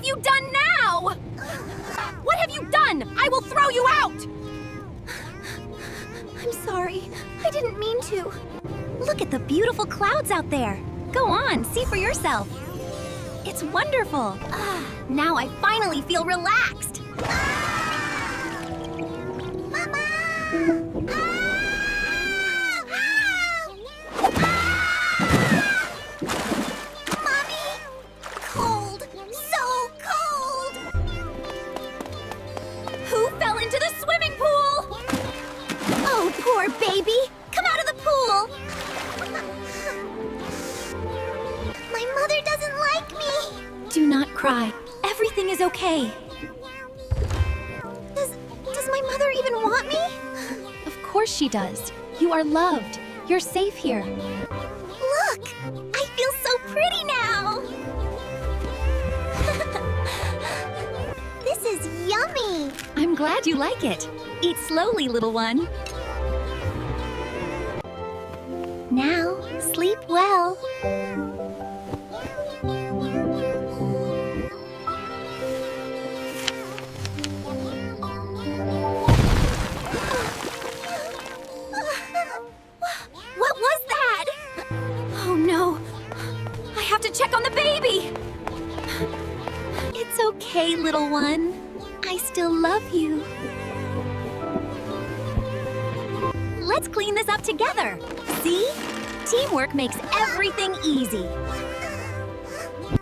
have you done now? What have you done? I will throw you out! I'm sorry. I didn't mean to. Look at the beautiful clouds out there. Go on, see for yourself. It's wonderful. Now I finally feel relaxed. Mama! Mommy! Cold! So cold! Who fell into the swimming pool? Oh, poor baby! Come out of the pool! My mother doesn't like me! Do not cry. Everything is okay. Does my mother even want me? Of course she does. You are loved. You're safe here. Look! I feel so pretty now! This is yummy! I'm glad you like it. Eat slowly, little one. Now, sleep well. What was that? Oh no. I have to check on the baby. It's okay, little one. I still love you. Let's clean this up together. See? Teamwork makes everything easy.